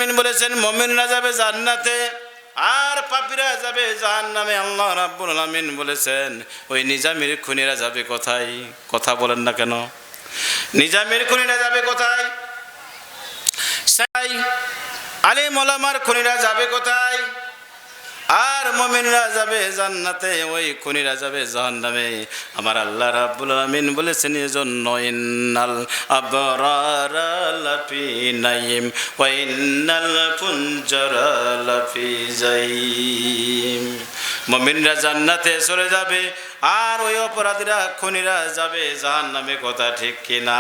আলামিন বলেছেন মুমিনরা যাবে জান্নাতে আর পাপীরা যাবে জাহান্নামে। আল্লাহ রাব্বুল আলামিন বলেছেন ওই নিজামের খুনিরা যাবে কোথায়? কথা বলেন না কেন? নিজামের খুনিরা যাবে কোথায়? সাই আলিম ওলামার খুনিরা যাবে কোথায়? আর মুমিনরা যাবে জান্নাতে, ওই খুনিরা যাবে জাহান্নামে। আমার আল্লাহ রাব্বুল আলামিন বলেছেন এজন্য ইন্নাল আবরারা লাফি নাইম ওয়া ইন্নাল ফুজ্জারা লাফি জাহিম। মুমিনরা জান্নাতে চলে যাবে আর ওই অপরাধীরা খুনিরা যাবে জাহান্নামে। কথা ঠিক কিনা?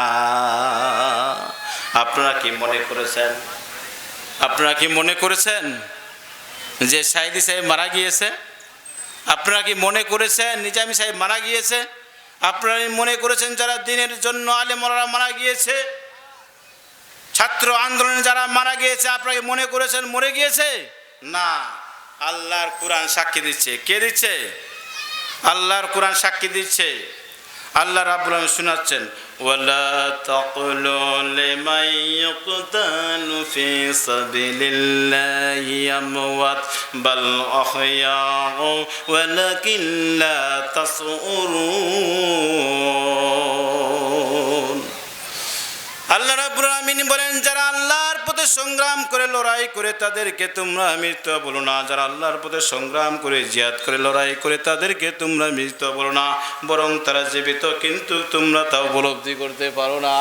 আপনারা কি মনে করেছেন? আপনারা কি মনে করেছেন যে সাইদি সাহেব মারা গিয়েছে? আপনারা কি মনে করেছেন নিজামী সাহেব মারা গিয়েছে? আপনারা মনে করেছেন যারা দিনের জন্য আলেমরা মারা গিয়েছে, ছাত্র আন্দোলনে যারা মারা গিয়েছে, আপনারা কি মনে করেছেন মরে গিয়েছে? না, আল্লাহর কোরআন সাক্ষী দিচ্ছে। কে দিচ্ছে? আল্লাহর কোরআন সাক্ষী দিচ্ছে। আল্লাহ রাব্বুল আলামিন শোনাচ্ছেন ওয়ালা তাকুলু লিমান ইয়াকতালু ফি সাবিলিল্লাহি আমওয়াত বাল আহইয়াউ ওয়ালাকিন লা তাশউরুন। আল্লাহ রাব্বুল আলামিন বলেন যারা আল্লাহর পথে সংগ্রাম করে লড়াই করে তাদেরকে তোমরা মৃত বলো না। যারা আল্লাহর পথে সংগ্রাম করে জিহাদ করে লড়াই করে তাদেরকে তোমরা মৃত বলো না, বরং তারা জীবিত, কিন্তু তোমরা তা উপলব্ধি করতে পারো না।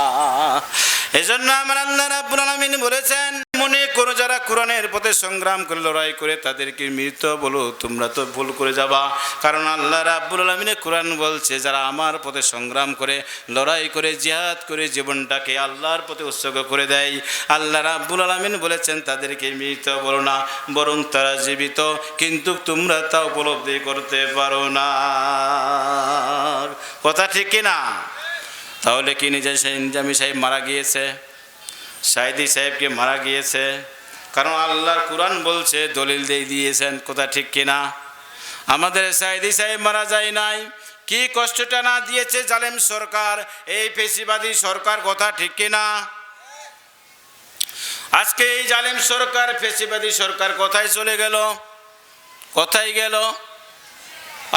এজন্য আমার আল্লাহ রাব্বুল আলামিন বলেছেন মনে করো যারা কোরআনের পথে সংগ্রাম করে লড়াই করে তাদেরকে মৃত বলো, তোমরা তো ভুল করে যাবা। কারণ আল্লাহ রাব্বুল আলামিন কোরআন বলছে যারা আমার পথে সংগ্রাম করে লড়াই করে জিহাদ করে জীবনটাকে আল্লাহর পথে উৎসর্গ করে দেয়, আল্লাহ রাব্বুল আলামিন বলেছেন তাদেরকে মৃত বলো না, বরং তারা জীবিত, কিন্তু তোমরা তা উপলব্ধি করতে পারো না। কথা ঠিক কিনা? তাহলে কি নিজামী সাহেব মারা গিয়েছে? সাইদি সাহেবকে মারা গিয়েছে? কারণ আল্লাহর কোরআন বলছে, দলিল দিয়ে দিয়েছেন। কথা ঠিক কিনা? আমাদের সাইদি সাহেব মারা যায় নাই। কি কষ্টটা না দিয়েছে জালেম সরকার, এই ফেসিবাদী সরকার। কথা ঠিক কিনা? আজকে এই জালেম সরকার, ফেসিবাদী সরকার কোথায় চলে গেল? কোথায় গেল?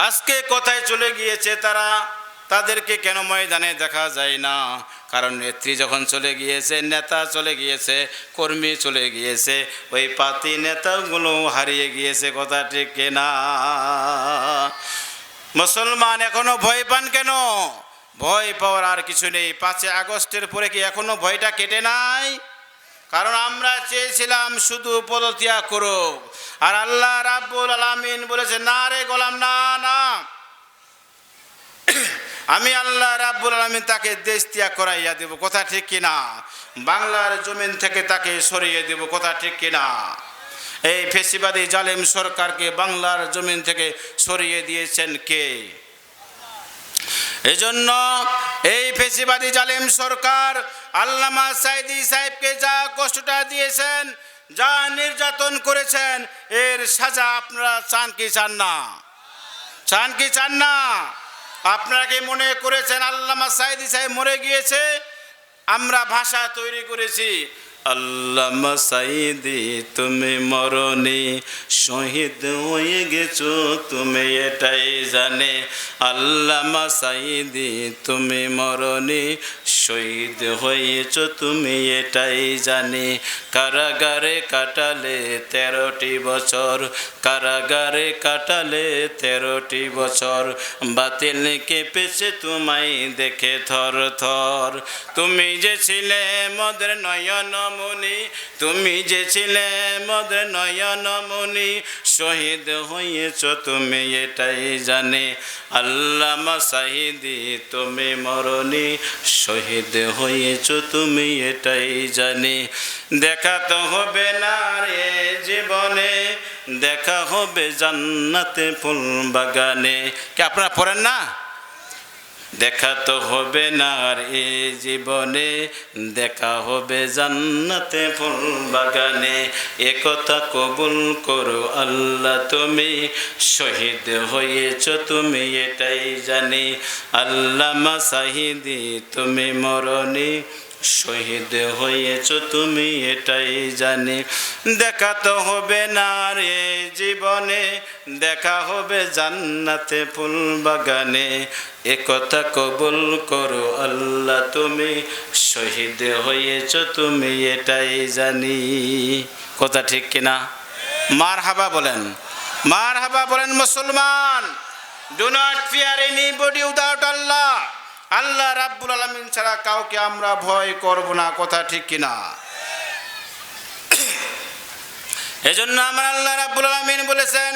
আজকে কোথায় চলে গিয়েছে তারা? তাদেরকে কেন ময়দানে দেখা যায় না? কারণ নেত্রী যখন চলে গিয়েছে, নেতা চলে গিয়েছে, কর্মী চলে গিয়েছে, ওই পাতি নেতাগুলো হারিয়ে গিয়েছে। কথা ঠিক কিনা? মুসলমান এখনো ভয় পান কেন? ভয় পাওয়ার আর কিছু নেই। 5 আগস্টের পরে কি এখনো ভয়টা কেটে নাই? কারণ আমরা চেয়েছিলাম শুধু পদত্যাগ করুক, আর আল্লাহ রাব্বুল আলামিন বলেছে না রে গোলাম, না না, আমি আল্লাহ রাব্বুল আলামিন তাকে দেশ ত্যাগ করাইয়া দেব। কথা ঠিক কিনা? বাংলার জমিন থেকে তাকে সরিয়ে দেব। কথা ঠিক কিনা? এই ফেসিবাদী জালেম সরকারকে বাংলার জমিন থেকে সরিয়ে দিয়েছেন কে? এজন্য এই ফেসিবাদী জালেম সরকার আল্লামা সাইদি সাহেবকে যা কষ্টটা দিয়েছেন, যা নির্যাতন করেছেন, এর সাজা আপনারা চান কি চান না? চান কি চান না? আপনারা কি মনে করেছেন আল্লামা সাইদি সাহেব মরে গিয়েছে? আমরা ভাষা তৈরি করেছি, আল্লামা সাইদি তুমি মরনি, শহীদ হয়ে গেছো তুমি এটাই জানে। আল্লামা সাইদি তুমি মরনি, শহীদ হয়েছো তুমি এটাই জানে। কারাগারে কাটালে 13টি বছর, কারাগারে কাটালে 13টি বছর, বাতিল কেঁপেছে তোমায় দেখে থর থর। তুমি যে ছিলে মোদের নয়নমণি, তুমি যে ছিলে মোদের নয়নমণি, শহীদ হয়েছো তুমি এটাই জানে। আল্লামা সাইদি তুমি মরনি, শহীদ হয়েছো তুমি এটাই জানে। দেখা তো হবে না রে জীবনে, দেখা হবে জান্নাতে ফুল বাগানে। কি আপনারা পড়েন না? দেখা তো হবে না আর এ জীবনে, দেখা হবে জান্নাতে ফুল বাগানে। একথা কবুল করো আল্লাহ তুমি, শহীদ হয়েছো তুমি এটাই জানি। আল্লামা সাইদি তুমি মরনি, শহীদ হয়েছ তুমি এটাই জানি। দেখা তো হবে না রে জীবনে, দেখা হবে জান্নাতে ফুল বাগানে। একথা কবুল করো আল্লাহ তুমি, শহীদ হয়েছ তুমি এটাই জানি। কথা ঠিক কিনা? মারহাবা বলেন, মারহাবা বলেন মুসলমান। Do not fear anybody without Allah. Allah রাব্বুল আলামিন ছাড়া কাউকে আমরা ভয় করব না। কথা ঠিক কিনা? এজন্য আমার আল্লাহ রাব্বুল আলামিন বলেছেন,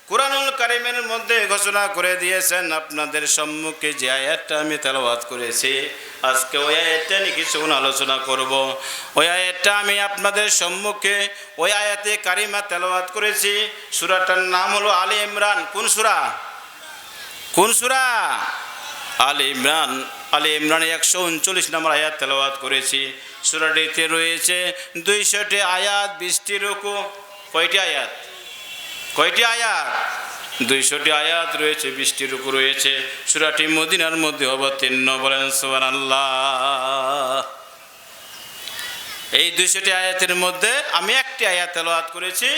কুরআনুল কারীমের মধ্যে ঘোষণা করে দিয়েছেন, আপনাদের সম্মুখে যে আয়াতটা আমি তেলাওয়াত করেছি, আজকে ওই আয়াতটা নিয়ে কিছু আলোচনা করব। ওই আয়াতটা আমি আপনাদের সম্মুখে ওই আয়াতে কারিমা তেলাওয়াত করেছি। সূরাটার নাম হলো আলে ইমরান। কোন সূরা? কোন সূরা? আলে ইমরান। আলে ইমরানে 139 নম্বর আয়াত তেলাওয়াত করেছি। সূরাটিতে রয়েছে 200টি আয়াত, 20টি রুকু। কয়টি আয়াত? কয়টি আয়াত? 200টি আয়াত রয়েছে, 20টি রুকু রয়েছে। সূরাটি মদিনার মধ্যে অবতীর্ণ। বলেন সুবহানাল্লাহ। এই 200টি আয়াতের মধ্যে আমি একটি আয়াত তেলাওয়াত করেছি,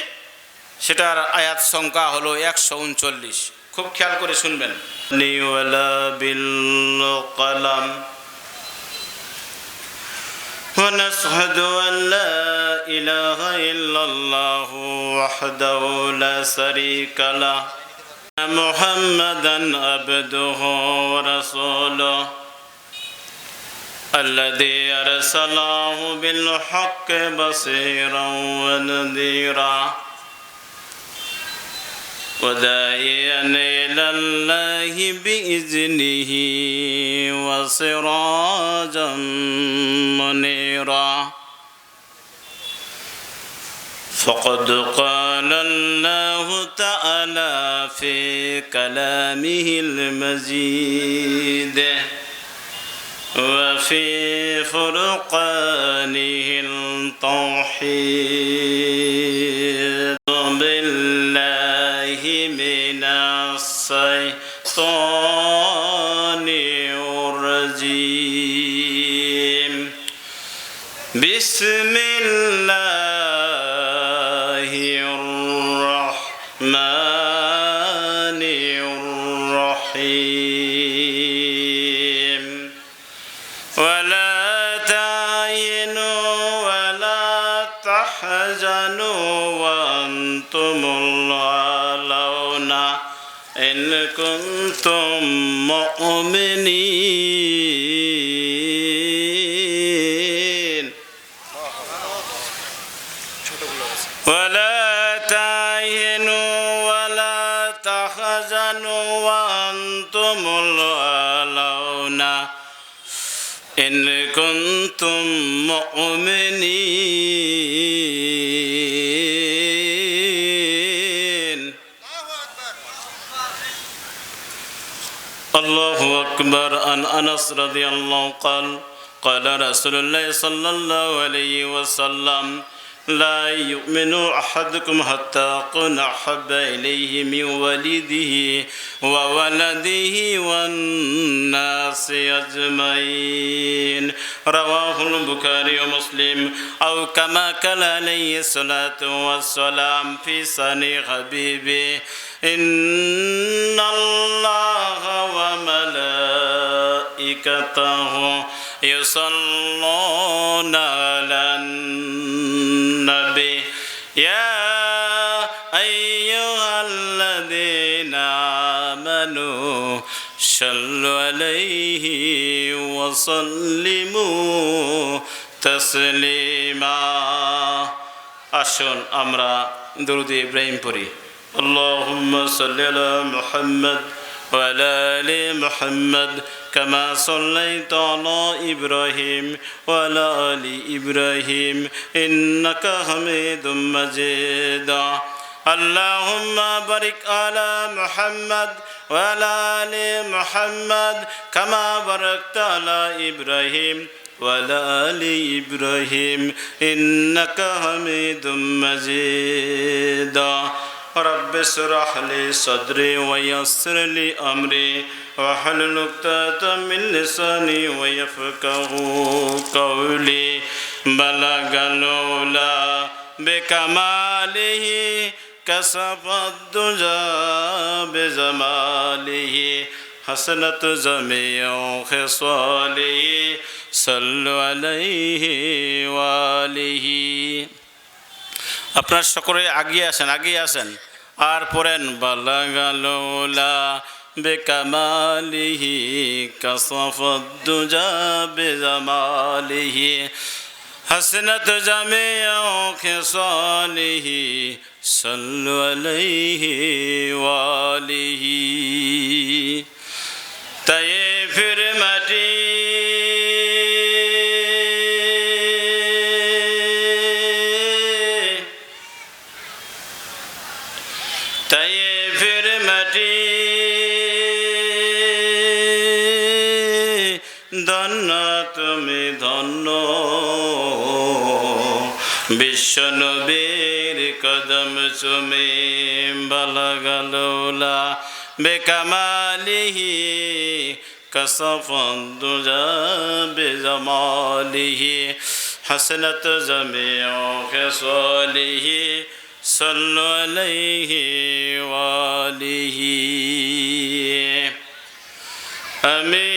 সেটার আয়াত সংখ্যা হলো 139। খুব খেয়াল করে শুনবেন। নিওয়ালা বিল কলম ونشهد أن لا إله إلا الله وحده لا شريك له محمدا عبده ورسوله الذي أرسله بالحق بصيرا ونذيرا وداعيا إلى الله بإذنه وسراجا منيرا فقد قال الله تعالى في كلامه المجيد وفي فرقانه التوحيد بالله من الشيطان الرجيم بسم الله الرحمن الرحيم ولا تهنوا ولا تحزنوا وأنتم الأعلون إن كنتم مؤمنين ولا تهنوا ولا تحزنوا وأنتم الأعلون إن كنتم مؤمنين الله أكبر. عن أنس رضي الله قال قال رسول الله صلى الله عليه وسلم لا يؤمن أحدكم حتى أكون أحب إليه من والده وولده والناس أجمعين رواه البخاري ومسلم أو كما قال عليه الصلاة والسلام في صنيع حبيبي إن الله وملائكته يصلون على النبي يا أيها الذين آمنوا صلوا عليه وسلموا تسليما. আসুন আমরা দরুদ ইব্রাহিম পড়ি। اللهم صل على محمد وعلى آل محمد كما صليت على إبراهيم وعلى آل إبراهيم إنك حميد مجيد. اللهم بارك على محمد وعلى آل محمد كما باركت على إبراهيم وعلى آل إبراهيم إنك حميد مجيد. رب اشرح لي صدري ويسر لي أمري واحلل عقدة من لساني ويفقهوا قولي بلغ العلا بكماله كشف الدجى بجماله حسنت جميع خصاله صلوا عليه وآله আপনারা সকলে আগিয়ে আসেন আর পড়েন বালাগালুলা বেকামালিহি কাসাফাদ্দুজা বেজামালিহি হাসনাত জামিউ খিসালিহি সাল্লু আলাইহি ওয়ালিহি তায়েফের মাটি তায়েফের মাটি ধন্য তুমি ধন্য বিশ্ব নবীর কদম চুমে বালাগালুলা বেকামালিহি কাসাফাদ্দুজা বেজামালিহি হাসনাত জামিউ খিসালিহি সাল্লু আলাইহি ওয়ালিহি আমি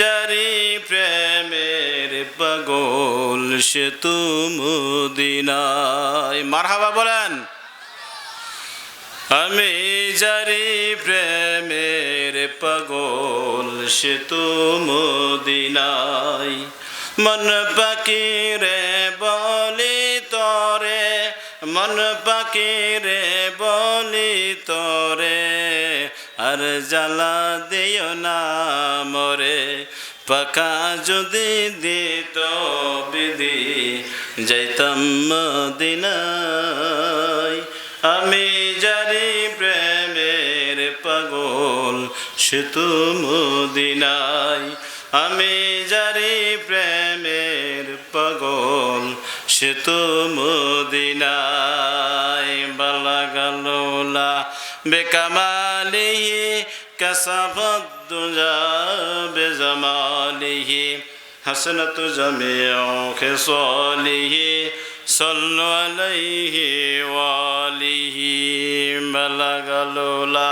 যারি প্রেমের পাগল সে তো মদিনায় মারহাবা বলেন আমি যারি প্রেমের পাগল সে তো মদিনায় মন পাখি রে বলি তরে মন পাখি রে বলি তরে আর জ্বালা দিও না মরে পাখা যদি দিত বিধি যাইতাম মদিনায় আমি যারি প্রেমের পাগল সে তো মদিনায় আমি যারি প্রেমের পাগল সে তো মদিনায় বালাগালুলা বেকামালিহি কাসাফাদ্দুজা বেজামালিহি হাসনাত জামিউ খিসালিহি সাল্লু আলাইহি ওয়ালিহি বালাগালুলা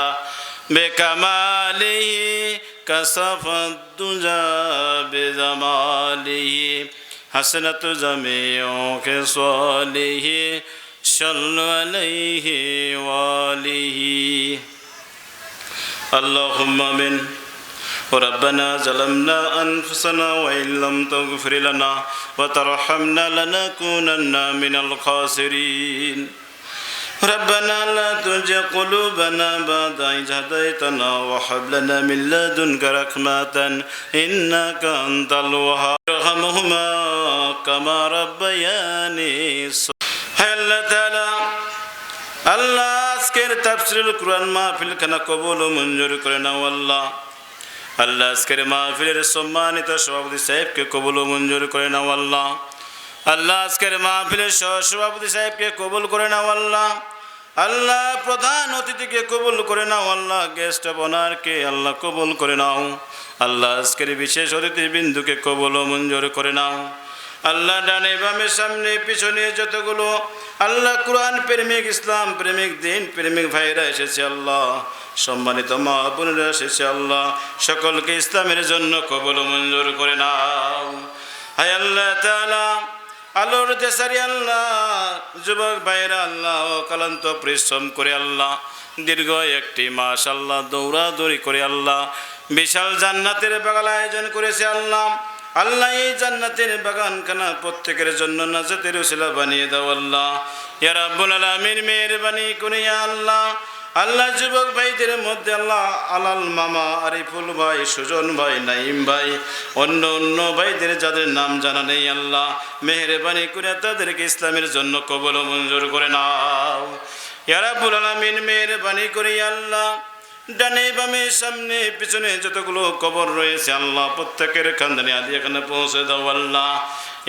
বেকামালিহি কাসাফাদ্দুজা বেজামালিহি হাসনাত জামিউ খিসালিহি সাল্লু আলাইহি ওয়ালিহি আল্লাহুম্মা আমিন ربنا ظلمنا أنفسنا وإن لم تغفر لنا وترحمنا لنكونن من الخاسرين ربنا لا تزغ قلوبنا بعد إذ هديتنا وهب لنا من لدنك رحمة إنك أنت الوهاب ارحمهما كما ربياني صغيرا تعالى আল্লাহ আজকের তাফসীরুল কুরআন মাহফিল খানা কবুল ও মঞ্জুর করে নাও আল্লাহ আল্লাহ আজকের মাহফিলের সম্মানিত সভাপতি সাহেবকে কবুল ও মঞ্জুর করে নাও আল্লাহ আল্লাহ আজকের মাহফিলের সভাপতি সাহেবকে কবুল করে নাও আল্লাহ আল্লাহ প্রধান অতিথিকে কবুল করে নাও আল্লাহ গেস্ট অফ অনারকে আল্লাহ কবুল করে নাও আল্লাহ আজকের বিশেষ অতিথি বিন্দুকে কবুল ও মঞ্জুর করে নাও আল্লাহ ডানে বামে সামনে পিছনে যতগুলো আল্লাহ কুরআন প্রেমিক ইসলাম প্রেমিক দিন প্রেমিক ভাইরা এসেছে আল্লাহ সম্মানিত মা বোনেরা এসেছে আল্লাহ সকলকে ইসলামের জন্য কবুল ও মঞ্জুর করে নাও হায় আল্লাহ তাআলা আলোর দেশারি আল্লাহ যুবক ভাইরা আল্লাহ অক্লান্ত পরিশ্রম করে আল্লাহ দীর্ঘ একটি মাস আল্লাহ দৌড়াদৌড়ি করে আল্লাহ বিশাল জান্নাতের বাগান আয়োজন করেছে আল্লাহ আল্লাহ এই জান্নাতের বাগানখানা প্রত্যেকের জন্য নাজাতের উসিলা বানিয়ে দাও আল্লাহ ইয়া রাব্বুল আলামিন মেহেরবানি করে ইয়া আল্লাহ আল্লাহ যুবক ভাইদের মধ্যে আল্লাহ আলাল মামা আরিফুল ভাই সুজন ভাই নাইম ভাই অন্য অন্য ভাইদের যাদের নাম জানা নেই আল্লাহ মেহেরবানি করে তাদেরকে ইসলামের জন্য কবুল ও মঞ্জুর করে নাও ইয়া রাব্বুল আলামিন মেহেরবানি করে ইয়া আল্লাহ ডানে বামে সামনে পিছনে যতগুলো কবর রয়েছে আল্লাহ প্রত্যেকের খানদানি আদি এখানে পৌঁছে দাও আল্লাহ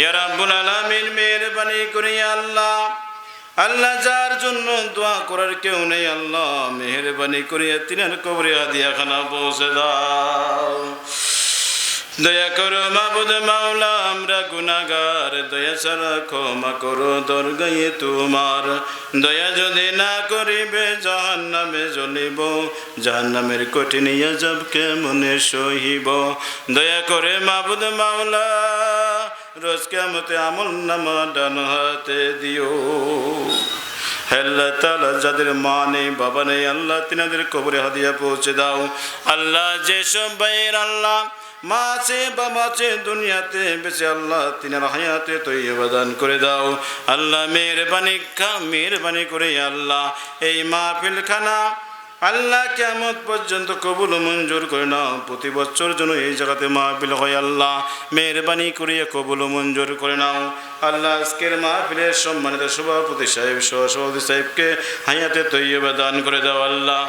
ইয়া রাব্বুল আলামিন মেহেরবানি করে ইয়া আল্লাহ আল্লাহ যার জন্য দোয়া করার কেউ নেই আল্লাহ মেহেরবানি করিয়া তিনার কবরে হাদিয়া খানা পৌঁছে দাও। দয়া করো মাবুদ মাওলা আমরা গুনাহগার, দয়া ছাড়া ক্ষমা করো দরগায়ে তোমার। দয়া যদি না করিবে জাহান্নামে জ্বলিব, জাহান্নামের কঠিন আযাব কেমনে সহিব। দয়া করে মাবুদ মাওলা রোজ কিয়ামতে আমলনামা ডান হাতে দিও। আল্লাহ তাআলা যাদের মা নেই বাবা নেই আল্লাহ তিনাদের কবরে হাদিয়া পৌঁছে দাও। আল্লাহ যেসব ভাইয়ের আল্লাহ মা আছে বাবা আছে দুনিয়াতে বেঁচে আল্লাহ তিনার হায়াতে তৈয়বা দান করে দাও। আল্লাহ মেহেরবানি করে আল্লাহ এই মাহফিল খানা আল্লাহ কিয়ামত পর্যন্ত কবুল মঞ্জুর করে নাও। প্রতি বছর যেন এই জায়গাতে মাহফিল হয় আল্লাহ মেহেরবানি করিয়া কবুল মঞ্জুর করে নাও। আল্লাহ আজকের মাহফিলের সম্মানিত সভাপতি সাহেব সহসভাপতি সাহেবকে হায়াতে তৈয়বা দান করে দাও আল্লাহ।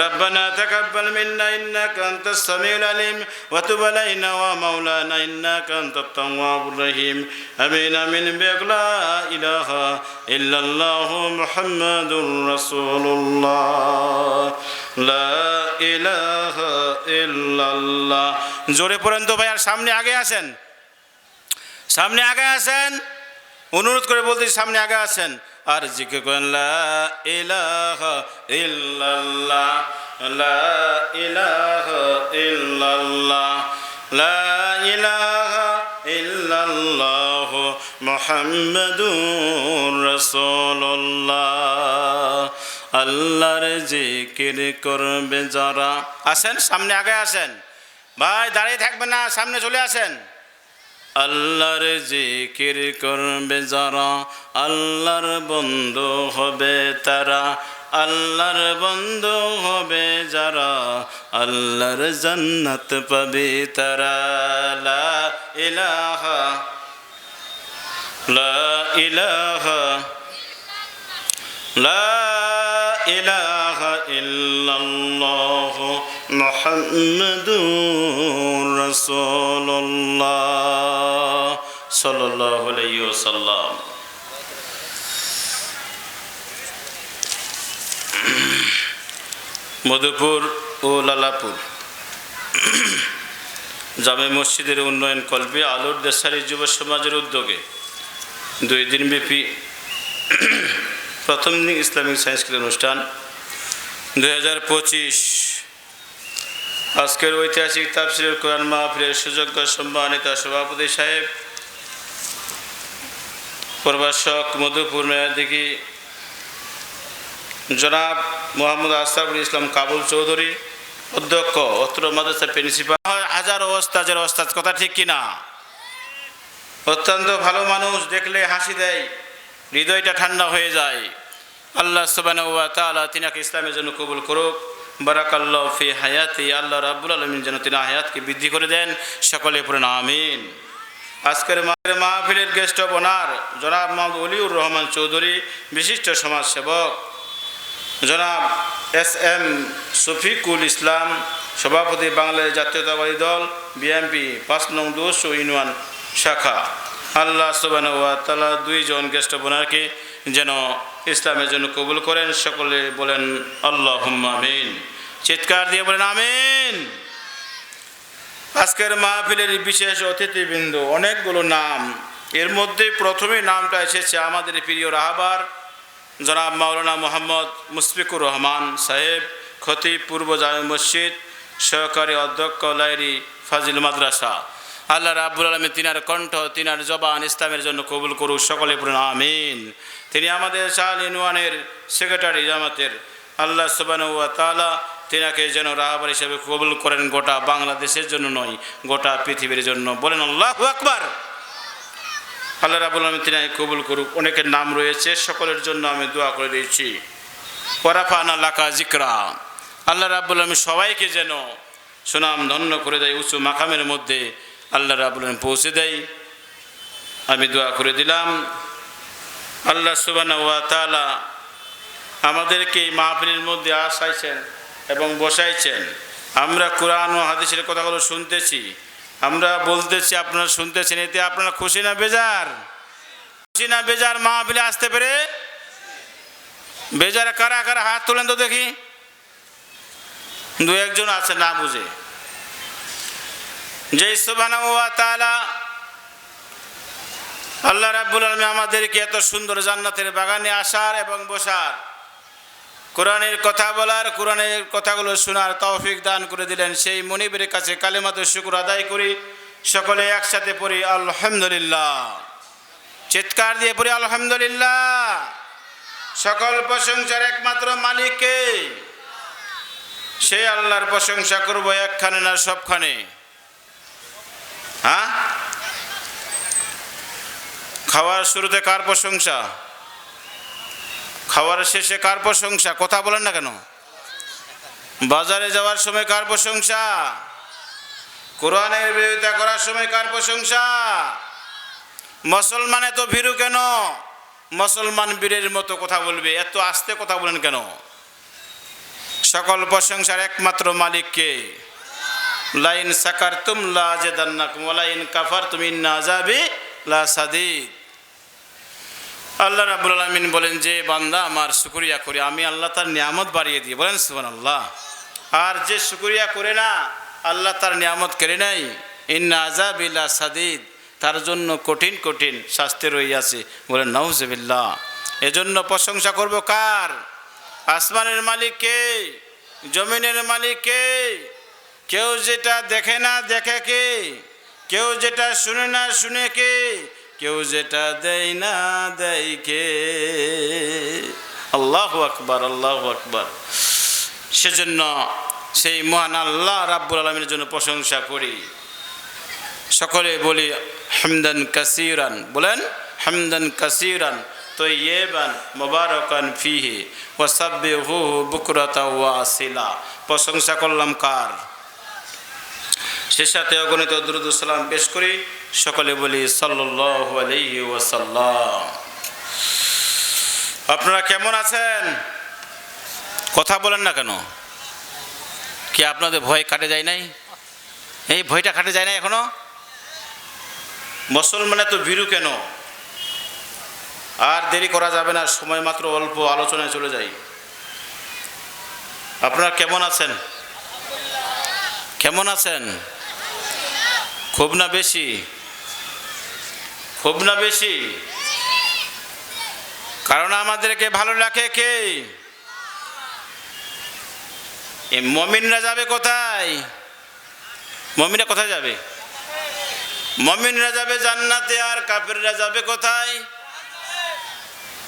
রব্বানা তাকাব্বাল মিন্না ইন্নাকা আনতাস সামিউল আলিম ওয়া তুব আলাইনা ওয়া মাওলানা ইন্নাকা আনতাত তাওয়াবুর রহিম। আমিন আমিন বিলা ইলাহা ইল্লাল্লাহু মুহাম্মাদুর রাসূলুল্লাহ লা ইলাহা ইল্লাল্লাহ। জোরে পড়েন তো ভাই, আর সামনে আগে আসেন, সামনে আগে আসেন, অনুরোধ করে বলতেছি সামনে আগে আসেন আর জিকির করেন লা ইলাহা ইল্লাল্লাহ লা ইলাহা ইল্লাল্লাহ লা ইলাহা ইল্লাল্লাহ মুহাম্মাদুর রাসূলুল্লাহ। আল্লাহর জিকির করবে যারা, আসেন সামনে আগে আসেন ভাই, দাঁড়িয়ে থাকবেন না, সামনে চলে আসেন। আল্লাহর জিকির করবে যারা আল্লাহর বন্ধু হবে তারা, আল্লাহর বন্ধু হবে যারা আল্লাহর জান্নাত পাবে তারা। লা ইলাহা লা ইলাহা লা ইলাহা ইল্লাল্লাহ মুহাম্মাদুর রাসূলুল্লাহ সাল্লাল্লাহু আলাইহি ওয়াসাল্লাম। মধুপুর ও লালাপুর জামে মসজিদের উন্নয়ন কল্পে আলোর দেশারি যুব সমাজের উদ্যোগে 2 দিনব্যাপী প্রথম দিন ইসলামিক সাংস্কৃতিক অনুষ্ঠান 2025 আজকের ঐতিহাসিক তাফসীরুল কোরআন মাহফিলের সুযোগ্য সম্মানিত সভাপতি সাহেব প্রভাষক মধুপুর নয়াদিঘি জনাব মোহাম্মদ আশরাফুল ইসলাম কাবুল চৌধুরী, অধ্যক্ষ অত্র মাদ্রাসার প্রিন্সিপাল, হাজারো ওস্তাদের ওস্তাদ, কথা ঠিক কিনা? অত্যন্ত ভালো মানুষ, দেখলে হাসি দেয়, হৃদয়টা ঠান্ডা হয়ে যায়। আল্লাহ সুবহানাহু ওয়া তাআলা তিনাকে ইসলামের জন্য কবুল করুক। বারাকাল্লাহু ফি হায়াতি, আল্লাহ রাব্বুল আলামিন যেন তিনার হায়াতকে বৃদ্ধি করে দেন। সকলে পড়েন আমিন। আজকের মাহফিলের গেস্ট অব অনার জনাব মোহাম্মদ ওলিউর রহমান চৌধুরী, বিশিষ্ট সমাজসেবক, জনাব SM শফিকুল ইসলাম, সভাপতি বাংলাদেশ জাতীয়তাবাদী দল বিএনপি 5 নং 200 ইউনিয়ন শাখা। আল্লাহ সুবহানাহু ওয়া তাআলা 2 জন গেস্ট অব অনারকে যেন ইসলামের জন্য কবুল করেন। সকলে বলেন আল্লাহুম্মা আমিন, চিৎকার দিয়ে বলেন আমিন। আজকের মাহফিলের বিশেষ অতিথিবৃন্দ, অনেকগুলো নাম, এর মধ্যে প্রথমে নামটা এসেছে আমাদের প্রিয় রাহবার জনাব মাওলানা মোহাম্মদ মুশফিকুর রহমান সাহেব, খতিব পূর্ব জামে মসজিদ, সহকারী অধ্যক্ষ লাইরি ফাজিল মাদ্রাসা। আল্লাহ রাব্বুল আলামিন তিনার কণ্ঠ, তিনার জবান ইসলামের জন্য কবুল করুক। সকলে পড়েন আমিন। তিনি আমাদের শাল ইউনিয়নের সেক্রেটারি জামাতের, আল্লাহ সুবহানাহু ওয়া তাআলা তিনাকে যেন রাহবার হিসেবে কবুল করেন, গোটা বাংলাদেশের জন্য নয়, গোটা পৃথিবীর জন্য। বলেন আল্লাহু আকবার। আল্লাহ রাব্বুল আলামিন তিনাকে কবুল করুক। অনেকের নাম রয়েছে, সকলের জন্য আমি দোয়া করে দিয়েছি। ওয়ারাফানা লাকা যিকরা, আল্লাহ রাব্বুল আলামিন সবাইকে যেন সুনাম ধন্য করে দেয়, উঁচু মাকামের মধ্যে আল্লাহ রাব্বুল আলামিন পৌঁছে দেয়। আমি দোয়া করে দিলাম। আল্লাহ সুবহানাহু ওয়া তাআলা আমাদেরকে এই মাহফিলের মধ্যে আসাইছেন এবং বসাইছেন। আমরা কোরআন ও হাদিসের কথাগুলো শুনতেছি, আমরা বলতেছি, আপনারা শুনতেছেন। এতে আপনারা খুশি না বেজার? খুশি না বেজার মাহফিলে আসতে পেরে? বেজার কারা কারা হাত তোলেন তো দেখি। দু একজন আছে না বুঝে। যে সুবহানাহু ওয়া তাআলা আল্লাহ রাব্বুল আলামিন আমাদেরকে এত সুন্দর জান্নাতের বাগানে আসার এবং বসার, কোরআনের কথা বলার, কোরআনের কথাগুলো শোনার তৌফিক দান করে দিলেন, সেই মনিবের কাছে কালেমাতে শুকর আদায় করি। সকলে একসাথে পড়ি আলহামদুলিল্লাহ। চিৎকার দিয়ে পড়ি আলহামদুলিল্লাহ। সকল প্রশংসার একমাত্র মালিককে, সেই আল্লাহর প্রশংসা করবো একখানে না সবখানে। হ্যাঁ, খাওয়ার শুরুতে কার প্রশংসা, খাওয়ার শেষে কার প্রশংসা? কথা বলেন না কেন? বাজারে যাওয়ার সময় কার প্রশংসা? কোরআনের বিরোধিতা করার সময় কার প্রশংসা? মুসলমান এত ভীরু কেন? মুসলমান বীরের মতো কথা বলবে, এত আস্তে কথা বলেন কেন? সকল প্রশংসার একমাত্র মালিককে। লাইন সাকারতুম লা আযিদান্নাকুম ওয়া লাইন কাফারতুম ইন্না আযাবি লাশাদীদ। আল্লাহ রাব্বুল আলামিন বলেন, যে বান্দা আমার শুকরিয়া করে আমি আল্লাহ তার নিয়ামত বাড়িয়ে দিই। বলেন সুবহানাল্লাহ। আর যে শুকরিয়া করে না, আল্লাহ তার নিয়ামত কেড়ে নেয়, ইন্না আযাবি লাশাদীদ, তার জন্য কঠিন কঠিন শাস্তি রইয়াছে। বলেন নাউযুবিল্লাহ। এজন্য প্রশংসা করব কার? আসমানের মালিক কে? জমিনের মালিক কে? কেউ যেটা দেখে না দেখে কে? কেউ যেটা শুনে না শুনে কে? কেউ যেটা দেয় না দেয় কে? আল্লাহু আকবার, আল্লাহু আকবার। সেজন্য সেই মহান আল্লাহ রাব্বুল আলামিনের জন্য প্রশংসা করি। সকলে বলি হামদান কাসীরান। বলেন হামদান কাসীরান তয়্যিবান মুবারাকান ফীহি ওয়াসাব্বিহুহু বুকরাতাও ওয়া আসিলা। প্রশংসা করলাম কার? সে সাথে অগণিত দুরূদ ও সালাম পেশ করি। সকলে বলি সাল্লাল্লাহু আলাইহি ওয়াসাল্লাম। আপনারা কেমন আছেন? কথা বলেন না কেন? কি আপনাদের ভয় কাটে যায় নাই? এই ভয়টা কাটে যায় না এখনো? মুসলমানে তো ভীরু কেন? আর দেরি করা যাবে না, সময় মাত্র অল্প, আলোচনায় চলে যাই। আপনারা কেমন আছেন? কেমন আছেন? খুব না বেশি? খুব না বেশি? কারণ আমাদেরকে ভালো লাগে কে? এই মুমিনরা যাবে কোথায়? মুমিনরা কোথায় যাবে? মুমিনরা যাবে জান্নাতে, আর কাফিররা যাবে কোথায়?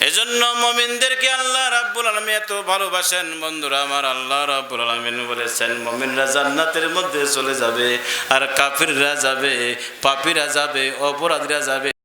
এজন্য মুমিনদেরকে আল্লাহ রাব্বুল আলামিন এত ভালোবাসেন। বন্ধুরা আমার, আল্লাহ রাব্বুল আলামিন বলেছেন মুমিনরা জান্নাতের মধ্যে চলে যাবে, আর কাফিররা যাবে, পাপীরা যাবে, অপরাধীরা যাবে